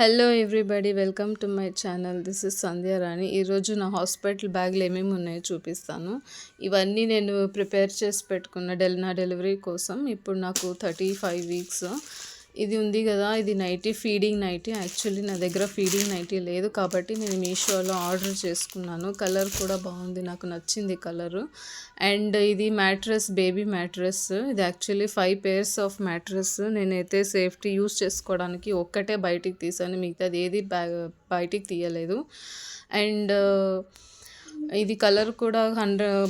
Hello everybody, welcome to my channel. This is Sandhya Rani. ఈరోజు నా hospital బ్యాగ్లు ఏమేమి ఉన్నాయో చూపిస్తాను. ఇవన్నీ నేను ప్రిపేర్ చేసి పెట్టుకున్న నా డెలివరీ కోసం. ఇప్పుడు నాకు 35 వీక్స్. ఇది ఉంది కదా, ఇది నైటీ, ఫీడింగ్ నైటీ. యాక్చువల్లీ నా దగ్గర ఫీడింగ్ నైటీ లేదు కాబట్టి నేను మీషోలో ఆర్డర్ చేసుకున్నాను. కలర్ కూడా బాగుంది, నాకు నచ్చింది కలరు. అండ్ ఇది మ్యాట్రెస్, బేబీ మ్యాట్రెస్. ఇది యాక్చువల్లీ 5 pairs ఆఫ్ మ్యాట్రెస్. నేనైతే సేఫ్టీ యూస్ చేసుకోవడానికి ఒక్కటే బయటికి తీసాను, మిగతాది ఏది బయటికి తీయలేదు. అండ్ ఇది కలర్ కూడా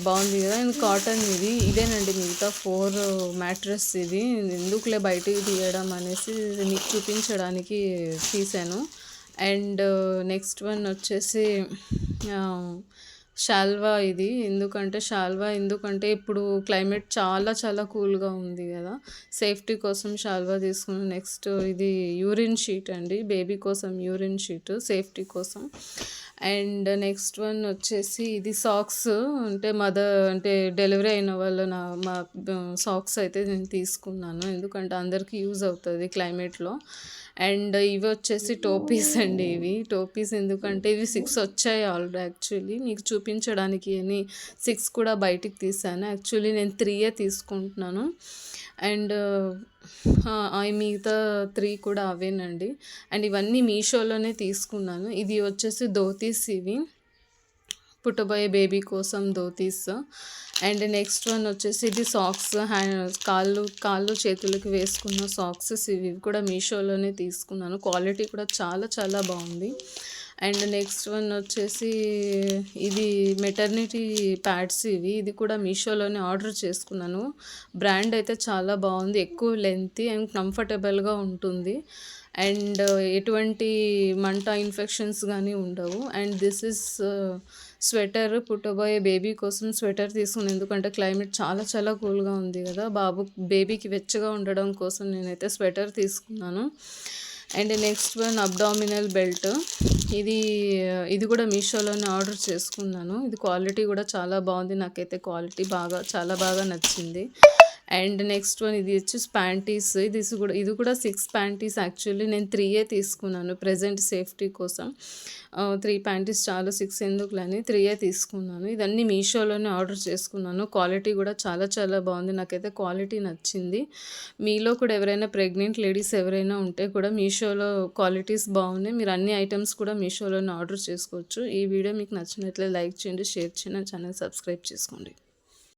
బాగుంది కదా. ఇది కాటన్, ఇదేనండి మిగతా 4 మ్యాట్రెస్. ఇది ఎందుకులే బయటికి తీయడం అనేసి మీకు చూపించడానికి తీసాను. అండ్ నెక్స్ట్ వన్ వచ్చేసి షాల్వా. ఇది ఎందుకంటే ఇప్పుడు క్లైమేట్ చాలా చాలా కూల్గా ఉంది కదా, సేఫ్టీ కోసం షాల్వా తీసుకున్నాను. నెక్స్ట్ ఇది యూరిన్ షీట్ అండి, బేబీ కోసం యూరిన్ షీట్, సేఫ్టీ కోసం. అండ్ నెక్స్ట్ వన్ వచ్చేసి ఇది సాక్స్. అంటే డెలివరీ అయిన వాళ్ళ మా సాక్స్ అయితే నేను తీసుకున్నాను, ఎందుకంటే అందరికీ యూజ్ అవుతుంది క్లైమేట్లో. అండ్ ఇవి వచ్చేసి టోపీస్ అండి. ఇవి టోపీస్ ఎందుకంటే ఇవి 6 వచ్చాయి ఆల్రెడీ. యాక్చువల్లీ మీకు చూపించడానికి అని 6 కూడా బయటికి తీసాను. యాక్చువల్లీ నేను 3 తీసుకుంటున్నాను. అండ్ మిగతా 3 కూడా అవేనండి. అండ్ ఇవన్నీ మీషోలోనే తీసుకున్నాను. ఇది వచ్చేసి ధోతీస్, ఇవి పుట్టబోయే బేబీ కోసం ధోతీస్. అండ్ నెక్స్ట్ వన్ వచ్చేసి ఇది సాక్స్, కాళ్ళు చేతులకి వేసుకున్న సాక్స్. ఇవి కూడా మీషోలోనే తీసుకున్నాను, క్వాలిటీ కూడా చాలా చాలా బాగుంది. అండ్ నెక్స్ట్ వన్ వచ్చేసి ఇది మెటర్నిటీ ప్యాడ్స్. ఇది కూడా మీషోలోనే ఆర్డర్ చేసుకున్నాను. బ్రాండ్ అయితే చాలా బాగుంది, ఎక్కువ లెంతీ అండ్ కంఫర్టబుల్గా ఉంటుంది. అండ్ ఎటువంటి మంట, ఇన్ఫెక్షన్స్ కానీ ఉండవు. అండ్ దిస్ ఇస్ స్వెటర్, పుట్టబోయే బేబీ కోసం స్వెటర్ తీసుకున్నాను, ఎందుకంటే క్లైమేట్ చాలా చాలా కూల్గా ఉంది కదా, బేబీకి వెచ్చగా ఉండడం కోసం నేనైతే స్వెటర్ తీసుకున్నాను. And next one abdominal belt. ఇది కూడా మీషోలోనే ఆర్డర్ చేసుకున్నాను. ఇది క్వాలిటీ కూడా చాలా బాగుంది, నాకైతే క్వాలిటీ చాలా బాగా నచ్చింది. అండ్ నెక్స్ట్ వన్ ఇది వచ్చేసి ప్యాంటీస్. ఇది కూడా 6 ప్యాంటీస్. యాక్చువల్లీ నేను 3 తీసుకున్నాను ప్రజెంట్ సేఫ్టీ కోసం. 3 ప్యాంటీస్ చాలు, 6 ఎందుకులని 3 తీసుకున్నాను. ఇదన్నీ మీషోలోనే ఆర్డర్ చేసుకున్నాను. క్వాలిటీ కూడా చాలా చాలా బాగుంది, నాకైతే క్వాలిటీ నచ్చింది. మీలో కూడా ఎవరైనా ప్రెగ్నెంట్ లేడీస్ ఎవరైనా ఉంటే కూడా మీషోలో క్వాలిటీస్ బాగున్నాయి. మీరు అన్ని ఐటమ్స్ కూడా మీషోలోనే ఆర్డర్ చేసుకోవచ్చు. ఈ వీడియో మీకు నచ్చినట్లయితే లైక్ చేయండి, షేర్ చేయండి, ఛానల్ సబ్స్క్రైబ్ చేసుకోండి.